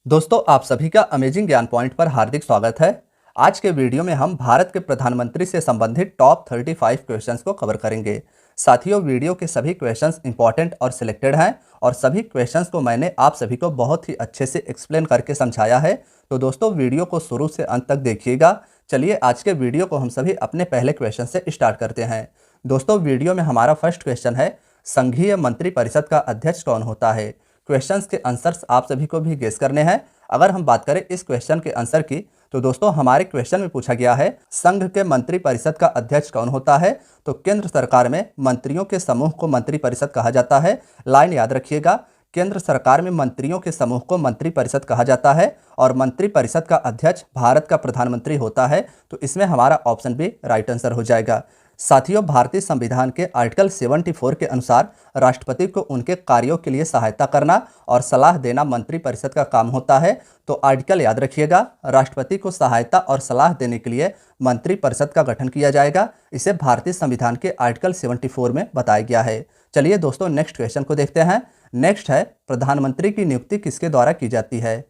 दोस्तों, आप सभी का अमेजिंग ज्ञान पॉइंट पर हार्दिक स्वागत है। आज के वीडियो में हम भारत के प्रधानमंत्री से संबंधित टॉप 35 क्वेश्चंस को कवर करेंगे। साथियों, वीडियो के सभी क्वेश्चंस इंपॉर्टेंट और सिलेक्टेड हैं और सभी क्वेश्चंस को मैंने आप सभी को बहुत ही अच्छे से एक्सप्लेन करके समझाया है। तो दोस्तों, वीडियो को शुरू से अंत तक देखिएगा। चलिए आज के वीडियो को हम सभी अपने पहले क्वेश्चन से स्टार्ट करते हैं। दोस्तों, वीडियो में हमारा फर्स्ट क्वेश्चन है, संघीय मंत्रिपरिषद का अध्यक्ष कौन होता है। क्वेश्चंस के आंसर्स आप सभी को भी गेस करने हैं। अगर हम बात करें इस क्वेश्चन के आंसर की, तो दोस्तों हमारे क्वेश्चन में पूछा गया है, संघ के मंत्रिपरिषद का अध्यक्ष कौन होता है। तो केंद्र सरकार में मंत्रियों के समूह को मंत्रिपरिषद कहा जाता है। लाइन याद रखिएगा, केंद्र सरकार में मंत्रियों के समूह को मंत्रिपरिषद कहा जाता है और मंत्रिपरिषद का अध्यक्ष भारत का प्रधानमंत्री होता है। तो इसमें हमारा ऑप्शन बी राइट आंसर हो जाएगा। साथियों, भारतीय संविधान के आर्टिकल 74 के अनुसार राष्ट्रपति को उनके कार्यों के लिए सहायता करना और सलाह देना मंत्रिपरिषद का काम होता है। तो आर्टिकल याद रखिएगा, राष्ट्रपति को सहायता और सलाह देने के लिए मंत्रिपरिषद का गठन किया जाएगा। इसे भारतीय संविधान के आर्टिकल 74 में बताया गया है। चलिए दोस्तों, नेक्स्ट क्वेश्चन को देखते हैं। नेक्स्ट है, प्रधानमंत्री की नियुक्ति किसके द्वारा की जाती है।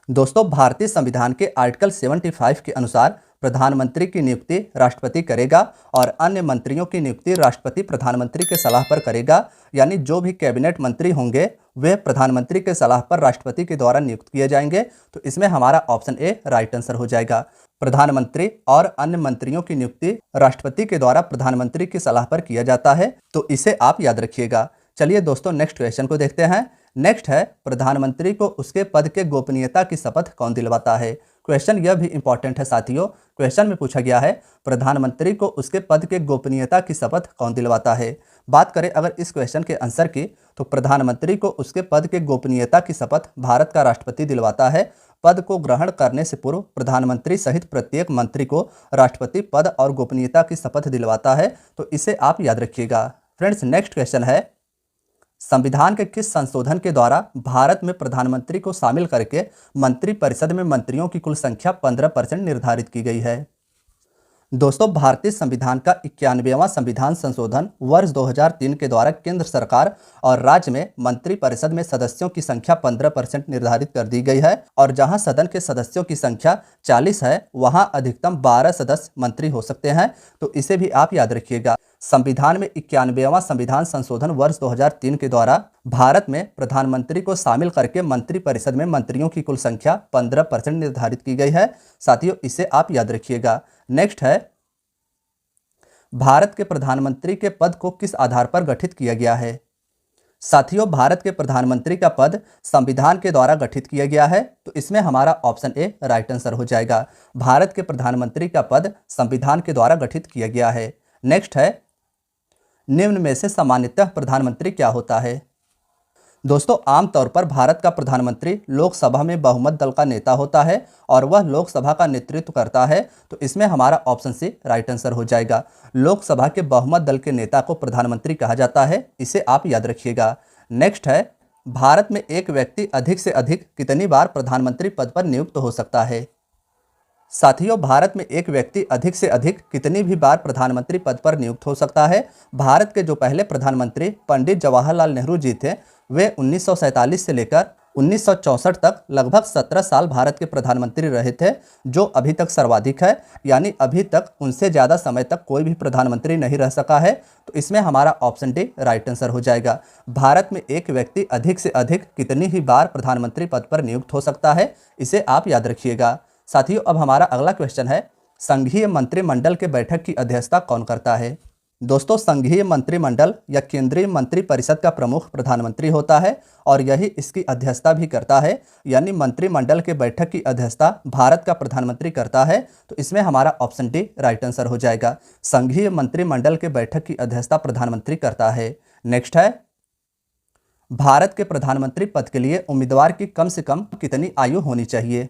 दोस्तों, भारतीय संविधान के आर्टिकल 75 के अनुसार प्रधानमंत्री की नियुक्ति राष्ट्रपति करेगा और अन्य मंत्रियों की नियुक्ति राष्ट्रपति प्रधानमंत्री के सलाह पर करेगा। यानी जो भी कैबिनेट मंत्री होंगे वे प्रधानमंत्री के सलाह पर राष्ट्रपति के द्वारा नियुक्त किए जाएंगे। तो इसमें हमारा ऑप्शन ए राइट आंसर हो जाएगा। प्रधानमंत्री और अन्य मंत्रियों की नियुक्ति राष्ट्रपति के द्वारा प्रधानमंत्री की सलाह पर किया जाता है। तो इसे आप याद रखिएगा। चलिए दोस्तों, नेक्स्ट क्वेश्चन को देखते हैं। नेक्स्ट है, प्रधानमंत्री को उसके पद के गोपनीयता की शपथ कौन दिलवाता है। क्वेश्चन यह भी इंपॉर्टेंट है साथियों। क्वेश्चन में पूछा गया है, प्रधानमंत्री को उसके पद के गोपनीयता की शपथ कौन दिलवाता है। बात करें अगर इस क्वेश्चन के आंसर की, तो प्रधानमंत्री को उसके पद के गोपनीयता की शपथ भारत का राष्ट्रपति दिलवाता है। पद को ग्रहण करने से पूर्व प्रधानमंत्री सहित प्रत्येक मंत्री को राष्ट्रपति पद और गोपनीयता की शपथ दिलवाता है। तो इसे आप याद रखिएगा। फ्रेंड्स, नेक्स्ट क्वेश्चन है, संविधान के किस संशोधन के द्वारा भारत में प्रधानमंत्री को शामिल करके मंत्रिपरिषद में मंत्रियों की कुल संख्या 15% निर्धारित की गई है। दोस्तों, भारतीय संविधान का 91वां संविधान संशोधन वर्ष 2003 के द्वारा केंद्र सरकार और राज्य में मंत्रिपरिषद में सदस्यों की संख्या 15% निर्धारित कर दी गई है और जहां सदन के सदस्यों की संख्या 40 है वहां अधिकतम 12 सदस्य मंत्री हो सकते हैं। तो इसे भी आप याद रखिएगा। संविधान में 91वां संविधान संशोधन वर्ष 2003 के द्वारा भारत में प्रधानमंत्री को शामिल करके मंत्रिपरिषद में मंत्रियों की कुल संख्या 15% निर्धारित की गई है। साथियों, इसे आप याद रखिएगा। नेक्स्ट है, भारत के प्रधानमंत्री के पद को किस आधार पर गठित किया गया है। साथियों, भारत के प्रधानमंत्री का पद संविधान के द्वारा गठित किया गया है। तो इसमें हमारा ऑप्शन ए राइट आंसर हो जाएगा। भारत के प्रधानमंत्री का पद संविधान के द्वारा गठित किया गया है। नेक्स्ट है, निम्न में से सामान्यतः प्रधानमंत्री क्या होता है। दोस्तों, आमतौर पर भारत का प्रधानमंत्री लोकसभा में बहुमत दल का नेता होता है और वह लोकसभा का नेतृत्व करता है। तो इसमें हमारा ऑप्शन सी राइट आंसर हो जाएगा। लोकसभा के बहुमत दल के नेता को प्रधानमंत्री कहा जाता है। इसे आप याद रखिएगा। नेक्स्ट है, भारत में एक व्यक्ति अधिक से अधिक कितनी बार प्रधानमंत्री पद पर नियुक्त हो सकता है। साथियों, भारत में एक व्यक्ति अधिक से अधिक कितनी भी बार प्रधानमंत्री पद पर नियुक्त हो सकता है। भारत के जो पहले प्रधानमंत्री पंडित जवाहरलाल नेहरू जी थे, वे 1947 से लेकर 1964 तक लगभग 17 साल भारत के प्रधानमंत्री रहे थे, जो अभी तक सर्वाधिक है। यानी अभी तक उनसे ज़्यादा समय तक कोई भी प्रधानमंत्री नहीं रह सका है। तो इसमें हमारा ऑप्शन डी राइट आंसर हो जाएगा। भारत में एक व्यक्ति अधिक से अधिक कितनी ही बार प्रधानमंत्री पद पर नियुक्त हो सकता है। इसे आप याद रखिएगा। साथियों, अब हमारा अगला क्वेश्चन है, संघीय मंत्रिमंडल के बैठक की अध्यक्षता कौन करता है। दोस्तों, संघीय मंत्रिमंडल या केंद्रीय मंत्रिपरिषद का प्रमुख प्रधानमंत्री होता है और यही इसकी अध्यक्षता भी करता है। यानी मंत्रिमंडल के बैठक की अध्यक्षता भारत का प्रधानमंत्री करता है। तो इसमें हमारा ऑप्शन डी राइट आंसर हो जाएगा। संघीय मंत्रिमंडल के बैठक की अध्यक्षता प्रधानमंत्री करता है। नेक्स्ट है, भारत के प्रधानमंत्री पद के लिए उम्मीदवार की कम से कम कितनी आयु होनी चाहिए।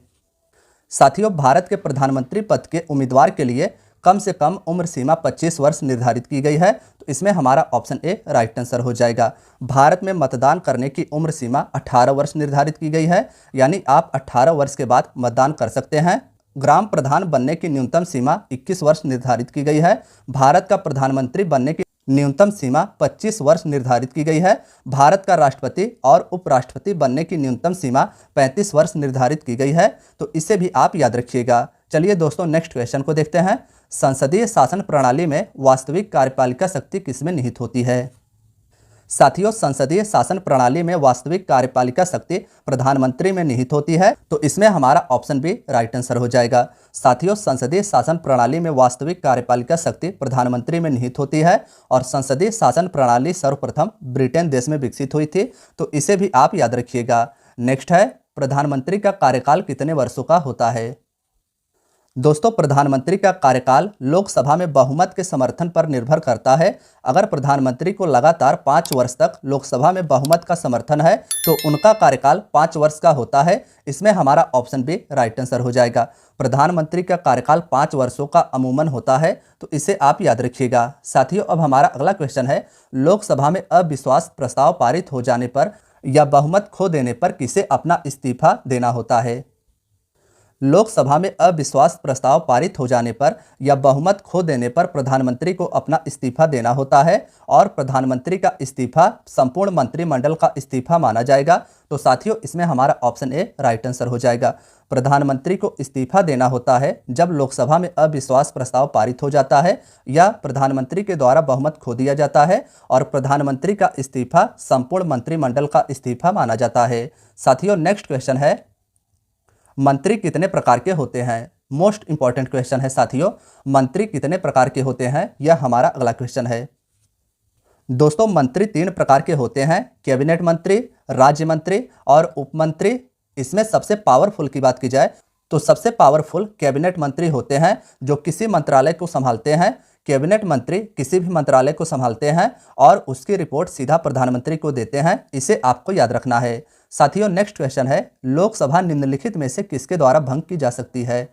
साथियों, भारत के प्रधानमंत्री पद के उम्मीदवार के लिए कम से कम उम्र सीमा 25 वर्ष निर्धारित की गई है। तो इसमें हमारा ऑप्शन ए राइट आंसर हो जाएगा। भारत में मतदान करने की उम्र सीमा 18 वर्ष निर्धारित की गई है। यानी आप 18 वर्ष के बाद मतदान कर सकते हैं। ग्राम प्रधान बनने की न्यूनतम सीमा 21 वर्ष निर्धारित की गई है। भारत का प्रधानमंत्री बनने की न्यूनतम सीमा 25 वर्ष निर्धारित की गई है। भारत का राष्ट्रपति और उपराष्ट्रपति बनने की न्यूनतम सीमा 35 वर्ष निर्धारित की गई है, तो इसे भी आप याद रखिएगा। चलिए दोस्तों नेक्स्ट क्वेश्चन को देखते हैं। संसदीय शासन प्रणाली में वास्तविक कार्यपालिका शक्ति किसमें निहित होती है? साथियों, संसदीय शासन प्रणाली में वास्तविक कार्यपालिका शक्ति प्रधानमंत्री में निहित होती है, तो इसमें हमारा ऑप्शन बी राइट आंसर हो जाएगा। साथियों, संसदीय शासन प्रणाली में वास्तविक कार्यपालिका शक्ति प्रधानमंत्री में निहित होती है और संसदीय शासन प्रणाली सर्वप्रथम ब्रिटेन देश में विकसित हुई थी, तो इसे भी आप याद रखिएगा। नेक्स्ट है, प्रधानमंत्री का कार्यकाल कितने वर्षों का होता है? दोस्तों, प्रधानमंत्री का कार्यकाल लोकसभा में बहुमत के समर्थन पर निर्भर करता है। अगर प्रधानमंत्री को लगातार 5 वर्ष तक लोकसभा में बहुमत का समर्थन है तो उनका कार्यकाल 5 वर्ष का होता है। इसमें हमारा ऑप्शन बी राइट आंसर हो जाएगा। प्रधानमंत्री का कार्यकाल 5 वर्षों का अमूमन होता है, तो इसे आप याद रखिएगा। साथियों, अब हमारा अगला क्वेश्चन है, लोकसभा में अविश्वास प्रस्ताव पारित हो जाने पर या बहुमत खो देने पर किसे अपना इस्तीफा देना होता है? लोकसभा में अविश्वास प्रस्ताव पारित हो जाने पर या बहुमत खो देने पर प्रधानमंत्री को अपना इस्तीफा देना होता है और प्रधानमंत्री का इस्तीफा संपूर्ण मंत्रिमंडल का इस्तीफा माना जाएगा। तो साथियों, इसमें हमारा ऑप्शन ए राइट आंसर हो जाएगा। प्रधानमंत्री को इस्तीफा देना होता है जब लोकसभा में अविश्वास प्रस्ताव पारित हो जाता है या प्रधानमंत्री के द्वारा बहुमत खो दिया जाता है और प्रधानमंत्री का इस्तीफा संपूर्ण मंत्रिमंडल का इस्तीफा माना जाता है। साथियों, नेक्स्ट क्वेश्चन है, मंत्री कितने प्रकार के होते हैं? मोस्ट इंपॉर्टेंट क्वेश्चन है साथियों, मंत्री कितने प्रकार के होते हैं, यह हमारा अगला क्वेश्चन है। दोस्तों, मंत्री 3 प्रकार के होते हैं, कैबिनेट मंत्री, राज्य मंत्री और उपमंत्री। इसमें सबसे पावरफुल की बात की जाए तो सबसे पावरफुल कैबिनेट मंत्री होते हैं जो किसी मंत्रालय को संभालते हैं। कैबिनेट मंत्री किसी भी मंत्रालय को संभालते हैं और उसकी रिपोर्ट सीधा प्रधानमंत्री को देते हैं, इसे आपको याद रखना है। साथियों, नेक्स्ट क्वेश्चन है, लोकसभा निम्नलिखित में से किसके द्वारा भंग की जा सकती है?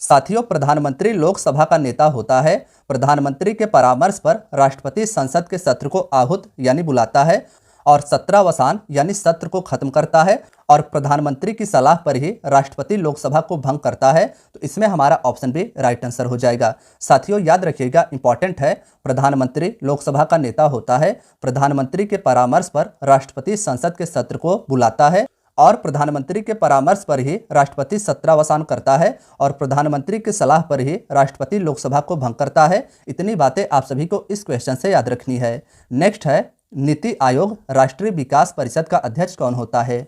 साथियों, प्रधानमंत्री लोकसभा का नेता होता है। प्रधानमंत्री के परामर्श पर राष्ट्रपति संसद के सत्र को आहूत यानी बुलाता है और सत्रावसान यानी सत्र को खत्म करता है और प्रधानमंत्री की सलाह पर ही राष्ट्रपति लोकसभा को भंग करता है, तो इसमें हमारा ऑप्शन भी राइट आंसर हो जाएगा। साथियों, याद रखिएगा, इंपॉर्टेंट है, प्रधानमंत्री लोकसभा का नेता होता है। प्रधानमंत्री के परामर्श पर राष्ट्रपति संसद के सत्र को बुलाता है और प्रधानमंत्री के परामर्श पर ही राष्ट्रपति सत्रावसान करता है और प्रधानमंत्री की सलाह पर ही राष्ट्रपति लोकसभा को भंग करता है। इतनी बातें आप सभी को इस क्वेश्चन से याद रखनी है। नेक्स्ट है, नीति आयोग राष्ट्रीय विकास परिषद का अध्यक्ष कौन होता है?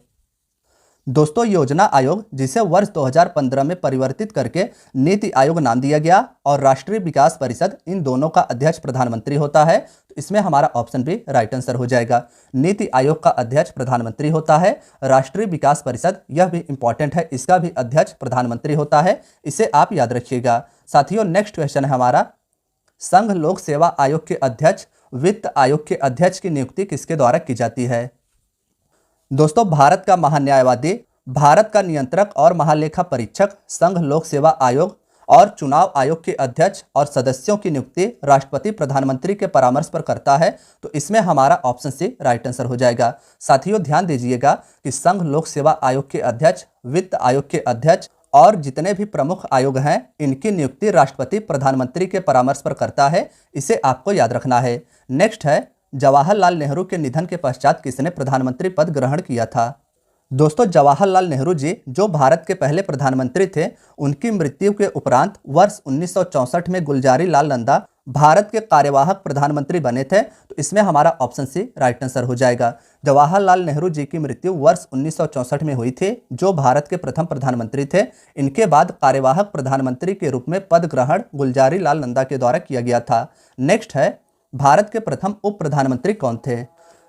दोस्तों, योजना आयोग, जिसे वर्ष 2015 में परिवर्तित करके नीति आयोग नाम दिया गया, और राष्ट्रीय विकास परिषद, इन दोनों का अध्यक्ष प्रधानमंत्री होता है, तो इसमें हमारा ऑप्शन भी राइट आंसर हो जाएगा। नीति आयोग का अध्यक्ष प्रधानमंत्री होता है। राष्ट्रीय विकास परिषद, यह भी इंपॉर्टेंट है, इसका भी अध्यक्ष प्रधानमंत्री होता है, इसे आप याद रखिएगा। साथियों, नेक्स्ट क्वेश्चन है हमारा, संघ लोक सेवा आयोग के अध्यक्ष, वित्त आयोग के अध्यक्ष की नियुक्ति किसके द्वारा की जाती है? दोस्तों, भारत का महान्यायवादी, भारत का नियंत्रक और महालेखा परीक्षक संघ लोक सेवा आयोग और चुनाव आयोग के अध्यक्ष और सदस्यों की नियुक्ति राष्ट्रपति प्रधानमंत्री के परामर्श पर करता है, तो इसमें हमारा ऑप्शन सी राइट आंसर हो जाएगा। साथियों, ध्यान दीजिएगा कि संघ लोक सेवा आयोग के अध्यक्ष, वित्त आयोग के अध्यक्ष और जितने भी प्रमुख आयोग हैं, इनकी नियुक्ति राष्ट्रपति प्रधानमंत्री के परामर्श पर करता है, इसे आपको याद रखना है। नेक्स्ट है, जवाहरलाल नेहरू के निधन के पश्चात किसने प्रधानमंत्री पद ग्रहण किया था? दोस्तों, जवाहरलाल नेहरू जी, जो भारत के पहले प्रधानमंत्री थे, उनकी मृत्यु के उपरांत वर्ष 1964 में गुलजारी लाल नंदा भारत के कार्यवाहक प्रधानमंत्री बने थे, तो इसमें हमारा ऑप्शन सी राइट आंसर हो जाएगा। जवाहरलाल नेहरू जी की मृत्यु वर्ष 1964 में हुई थी, जो भारत के प्रथम प्रधानमंत्री थे। इनके बाद कार्यवाहक प्रधानमंत्री के रूप में पद ग्रहण गुलजारी लाल नंदा के द्वारा किया गया था। नेक्स्ट है, भारत के प्रथम उप प्रधानमंत्री कौन थे?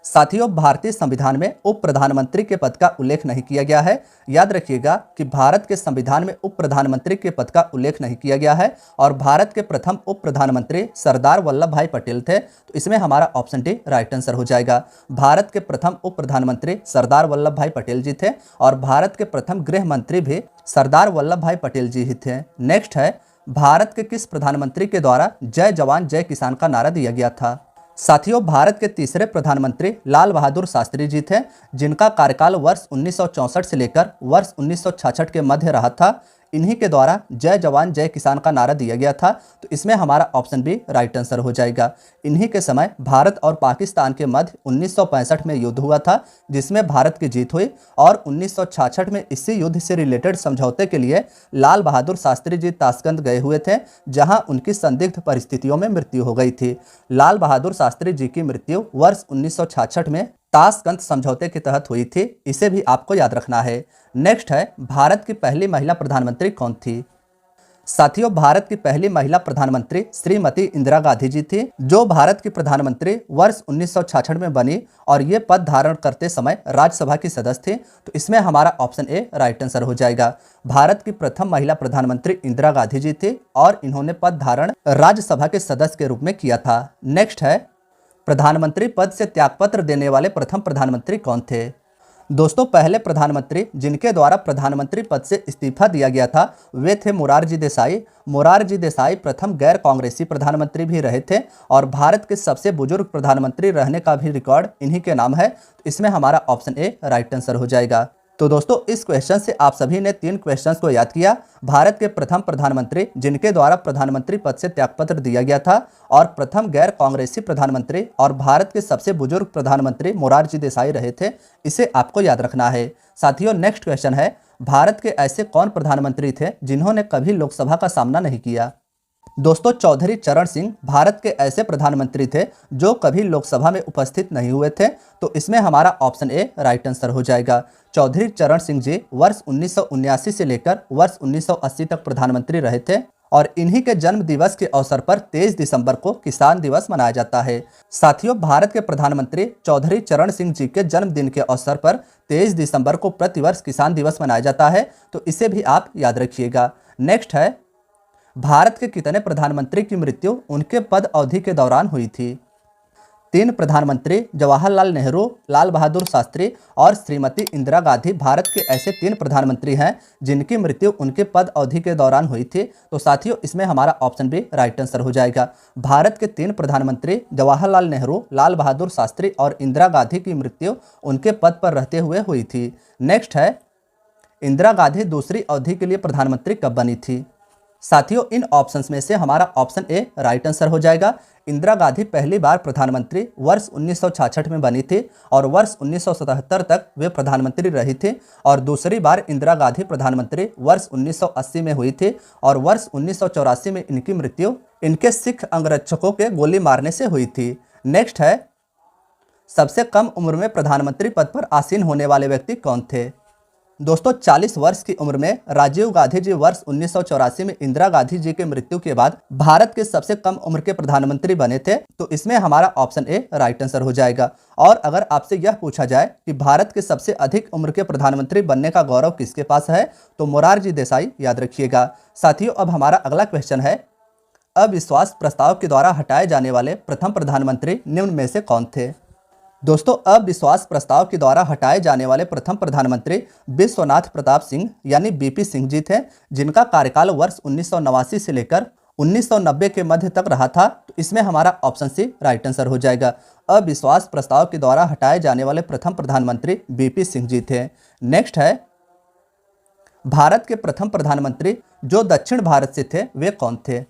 साथियों, भारतीय संविधान में उप प्रधानमंत्री के पद का उल्लेख नहीं किया गया है। याद रखिएगा कि भारत के संविधान में उप प्रधानमंत्री के पद का उल्लेख नहीं किया गया है और भारत के प्रथम उप प्रधानमंत्री सरदार वल्लभ भाई पटेल थे, तो इसमें हमारा ऑप्शन डी राइट आंसर हो जाएगा। भारत के प्रथम उप प्रधानमंत्री सरदार वल्लभ भाई पटेल जी थे और भारत के प्रथम गृह मंत्री भी सरदार वल्लभ भाई पटेल जी ही थे। नेक्स्ट है, भारत के किस प्रधानमंत्री के द्वारा जय जवान जय किसान का नारा दिया गया था? साथियों, भारत के तीसरे प्रधानमंत्री लाल बहादुर शास्त्री जी थे, जिनका कार्यकाल वर्ष 1964 से लेकर वर्ष 1966 के मध्य रहा था। इन्हीं के द्वारा जय जवान जय किसान का नारा दिया गया था। तो इसमें हमारा ऑप्शन बी राइट आंसर हो जाएगा। इन्हीं के समय भारत और पाकिस्तान के मध्य 1965 में युद्ध हुआ था, जिसमें भारत की जीत हुई और 1966 में इसी युद्ध से रिलेटेड समझौते के लिए लाल बहादुर शास्त्री जी ताशकंद गए हुए थे, जहां उनकी संदिग्ध परिस्थितियों में मृत्यु हो गई थी। लाल बहादुर शास्त्री जी की मृत्यु वर्ष 1966 में ताशकंद समझौते के तहत हुई थी। इसे भी आपको याद रखना है। नेक्स्ट है, भारत की पहली महिला प्रधानमंत्री कौन थी? साथियों, भारत की पहली महिला प्रधानमंत्री श्रीमती इंदिरा गांधी जी थी, जो भारत की प्रधानमंत्री वर्ष 1966 में बनी और ये पद धारण करते समय राज्यसभा की सदस्य थी। तो इसमें हमारा ऑप्शन ए राइट आंसर हो जाएगा। भारत की प्रथम महिला प्रधानमंत्री इंदिरा गांधी जी थी और इन्होंने पद धारण राज्यसभा के सदस्य के रूप में किया था। नेक्स्ट है, प्रधानमंत्री पद से त्यागपत्र देने वाले प्रथम प्रधानमंत्री कौन थे? दोस्तों, पहले प्रधानमंत्री जिनके द्वारा प्रधानमंत्री पद से इस्तीफा दिया गया था वे थे मोरारजी देसाई। मोरारजी देसाई प्रथम गैर कांग्रेसी प्रधानमंत्री भी रहे थे और भारत के सबसे बुजुर्ग प्रधानमंत्री रहने का भी रिकॉर्ड इन्हीं के नाम है। तो इसमें हमारा ऑप्शन ए राइट आंसर हो जाएगा। तो दोस्तों, इस क्वेश्चन से आप सभी ने 3 क्वेश्चंस को याद किया। भारत के प्रथम प्रधानमंत्री जिनके द्वारा प्रधानमंत्री पद से त्यागपत्र दिया गया था और प्रथम गैर कांग्रेसी प्रधानमंत्री और भारत के सबसे बुजुर्ग प्रधानमंत्री मोरारजी देसाई रहे थे। इसे आपको याद रखना है। साथियों, नेक्स्ट क्वेश्चन है, भारत के ऐसे कौन प्रधानमंत्री थे जिन्होंने कभी लोकसभा का सामना नहीं किया? दोस्तों, चौधरी चरण सिंह भारत के ऐसे प्रधानमंत्री थे जो कभी लोकसभा में उपस्थित नहीं हुए थे। तो इसमें हमारा ऑप्शन ए राइट आंसर हो जाएगा। चौधरी चरण सिंह जी वर्ष 1979 से लेकर वर्ष 1980 तक प्रधानमंत्री रहे थे और इन्हीं के जन्म दिवस के अवसर पर 23 दिसंबर को किसान दिवस मनाया जाता है। साथियों, भारत के प्रधानमंत्री चौधरी चरण सिंह जी के जन्मदिन के अवसर पर 23 दिसंबर को प्रतिवर्ष किसान दिवस मनाया जाता है। तो इसे भी आप याद रखिएगा। नेक्स्ट है, भारत के कितने प्रधानमंत्री की मृत्यु उनके पद अवधि के दौरान हुई थी? 3 प्रधानमंत्री जवाहरलाल नेहरू, लाल बहादुर शास्त्री और श्रीमती इंदिरा गांधी भारत के ऐसे 3 प्रधानमंत्री हैं जिनकी मृत्यु उनके पद अवधि के दौरान हुई थी। तो साथियों, इसमें हमारा ऑप्शन भी राइट आंसर हो जाएगा। भारत के 3 प्रधानमंत्री जवाहरलाल नेहरू, लाल बहादुर शास्त्री और इंदिरा गांधी की मृत्यु उनके पद पर रहते हुए हुई थी। नेक्स्ट है, इंदिरा गांधी दूसरी अवधि के लिए प्रधानमंत्री कब बनी थी? साथियों, इन ऑप्शंस में से हमारा ऑप्शन ए राइट आंसर हो जाएगा। इंदिरा गांधी पहली बार प्रधानमंत्री वर्ष 1966 में बनी थी और वर्ष 1977 तक वे प्रधानमंत्री रही थी और दूसरी बार इंदिरा गांधी प्रधानमंत्री वर्ष 1980 में हुई थी और वर्ष 1984 में इनकी मृत्यु इनके सिख अंगरक्षकों के गोली मारने से हुई थी। नेक्स्ट है, सबसे कम उम्र में प्रधानमंत्री पद पर आसीन होने वाले व्यक्ति कौन थे? दोस्तों, 40 वर्ष की उम्र में राजीव गांधी जी वर्ष 1984 में इंदिरा गांधी जी की मृत्यु के बाद भारत के सबसे कम उम्र के प्रधानमंत्री बने थे। तो इसमें हमारा ऑप्शन ए राइट आंसर हो जाएगा। और अगर आपसे यह पूछा जाए कि भारत के सबसे अधिक उम्र के प्रधानमंत्री बनने का गौरव किसके पास है, तो मोरारजी देसाई याद रखिएगा। साथियों, अब हमारा अगला क्वेश्चन है, अविश्वास प्रस्ताव के द्वारा हटाए जाने वाले प्रथम प्रधानमंत्री निम्न में से कौन थे? दोस्तों, अविश्वास प्रस्ताव के द्वारा हटाए जाने वाले प्रथम प्रधानमंत्री विश्वनाथ प्रताप सिंह यानी बीपी सिंह जी थे, जिनका कार्यकाल वर्ष 1989 से लेकर 1990 के मध्य तक रहा था। तो इसमें हमारा ऑप्शन सी राइट आंसर हो जाएगा। अविश्वास प्रस्ताव के द्वारा हटाए जाने वाले प्रथम प्रधानमंत्री बीपी सिंह जी थे। नेक्स्ट है, भारत के प्रथम प्रधानमंत्री जो दक्षिण भारत से थे वे कौन थे?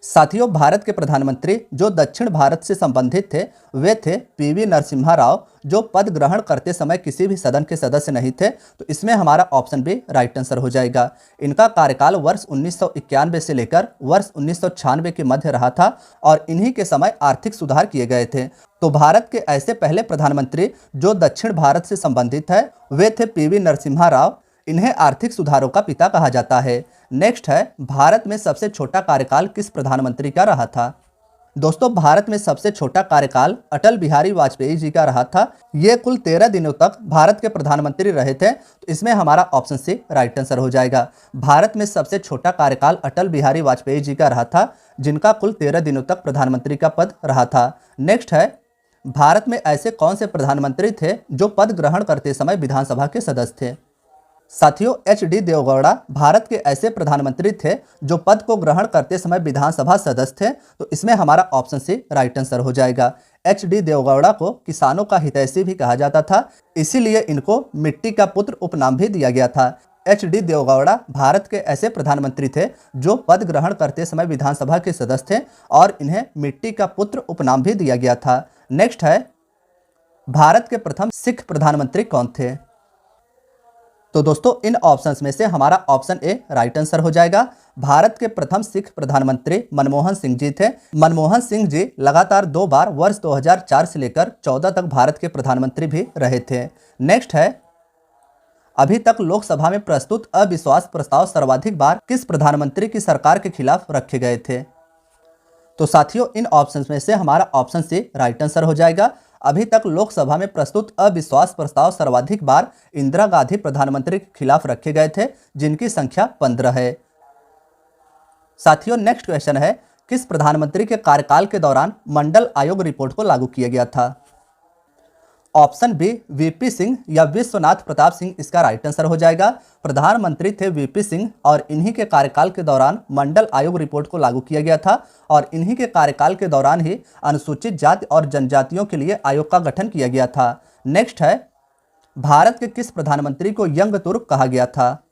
साथियों, भारत के प्रधानमंत्री जो दक्षिण भारत से संबंधित थे वे थे पीवी नरसिम्हा राव, जो पद ग्रहण करते समय किसी भी सदन के सदस्य नहीं थे। तो इसमें हमारा ऑप्शन बी राइट आंसर हो जाएगा। इनका कार्यकाल वर्ष 1991 से लेकर वर्ष 1996 के मध्य रहा था और इन्हीं के समय आर्थिक सुधार किए गए थे। तो भारत के ऐसे पहले प्रधानमंत्री जो दक्षिण भारत से संबंधित है वे थे पीवी नरसिम्हा राव। इन्हें आर्थिक सुधारों का पिता कहा जाता है। नेक्स्ट है, भारत में सबसे छोटा कार्यकाल किस प्रधानमंत्री का रहा था? दोस्तों, भारत में सबसे छोटा कार्यकाल अटल बिहारी वाजपेयी जी का रहा था। ये कुल 13 दिनों तक भारत के प्रधानमंत्री रहे थे। तो इसमें हमारा ऑप्शन सी राइट आंसर हो जाएगा। भारत में सबसे छोटा कार्यकाल अटल बिहारी वाजपेयी जी का रहा था, जिनका कुल 13 दिनों तक प्रधानमंत्री का पद रहा था। नेक्स्ट है, भारत में ऐसे कौन से प्रधानमंत्री थे जो पद ग्रहण करते समय विधानसभा के सदस्य थे? साथियों, एच.डी. देवगौड़ा भारत के ऐसे प्रधानमंत्री थे जो पद को ग्रहण करते समय विधानसभा सदस्य थे। तो इसमें हमारा ऑप्शन सी राइट आंसर हो जाएगा। एच.डी. देवगौड़ा को किसानों का हितैषी भी कहा जाता था, इसीलिए इनको मिट्टी का पुत्र उपनाम भी दिया गया था। HD देवेगौड़ा भारत के ऐसे प्रधानमंत्री थे जो पद ग्रहण करते समय विधानसभा के सदस्य थे और इन्हें मिट्टी का पुत्र उपनाम भी दिया गया था। नेक्स्ट है, भारत के प्रथम सिख प्रधानमंत्री कौन थे? तो दोस्तों इन ऑप्शंस में से हमारा ऑप्शन ए राइट आंसर हो जाएगा। भारत के प्रथम सिख प्रधानमंत्री मनमोहन सिंह जी थे। मनमोहन सिंह जी लगातार 2 बार वर्ष 2004 से लेकर 14 तक भारत के प्रधानमंत्री भी रहे थे। नेक्स्ट है, अभी तक लोकसभा में प्रस्तुत अविश्वास प्रस्ताव सर्वाधिक बार किस प्रधानमंत्री की सरकार के खिलाफ रखे गए थे? तो साथियों इन ऑप्शंस में से हमारा ऑप्शन सी राइट आंसर हो जाएगा। अभी तक लोकसभा में प्रस्तुत अविश्वास प्रस्ताव सर्वाधिक बार इंदिरा गांधी प्रधानमंत्री के खिलाफ रखे गए थे, जिनकी संख्या 15 है। साथियों नेक्स्ट क्वेश्चन है, किस प्रधानमंत्री के कार्यकाल के दौरान मंडल आयोग रिपोर्ट को लागू किया गया था? ऑप्शन बी वीपी सिंह या विश्वनाथ प्रताप सिंह इसका राइट आंसर हो जाएगा। प्रधानमंत्री थे वीपी सिंह और इन्हीं के कार्यकाल के दौरान मंडल आयोग रिपोर्ट को लागू किया गया था और इन्हीं के कार्यकाल के दौरान ही अनुसूचित जाति और जनजातियों के लिए आयोग का गठन किया गया था। नेक्स्ट है, भारत के किस प्रधानमंत्री को यंग तुर्क कहा गया था?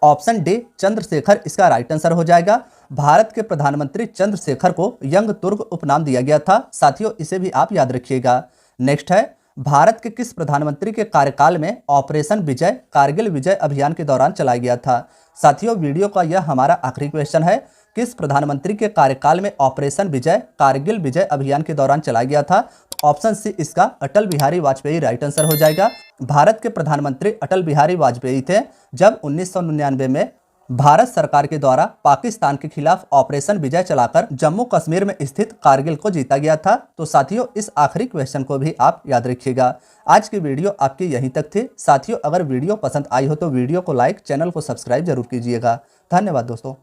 ऑप्शन डी चंद्रशेखर इसका राइट आंसर हो जाएगा। भारत के प्रधानमंत्री चंद्रशेखर को यंग तुर्क उपनाम दिया गया था। साथियों इसे भी आप याद रखिएगा। नेक्स्ट है, भारत के किस प्रधानमंत्री के कार्यकाल में ऑपरेशन विजय कारगिल विजय अभियान के दौरान चलाया गया था? साथियों वीडियो का यह हमारा आखिरी क्वेश्चन है, किस प्रधानमंत्री के कार्यकाल में ऑपरेशन विजय कारगिल विजय अभियान के दौरान चलाया गया था? ऑप्शन सी इसका अटल बिहारी वाजपेयी राइट आंसर हो जाएगा। भारत के प्रधानमंत्री अटल बिहारी वाजपेयी थे जब 1999 में भारत सरकार के द्वारा पाकिस्तान के खिलाफ ऑपरेशन विजय चलाकर जम्मू कश्मीर में स्थित कारगिल को जीता गया था। तो साथियों इस आखिरी क्वेश्चन को भी आप याद रखिएगा। आज की वीडियो आपकी यहीं तक थी। साथियों अगर वीडियो पसंद आई हो तो वीडियो को लाइक, चैनल को सब्सक्राइब जरूर कीजिएगा। धन्यवाद दोस्तों।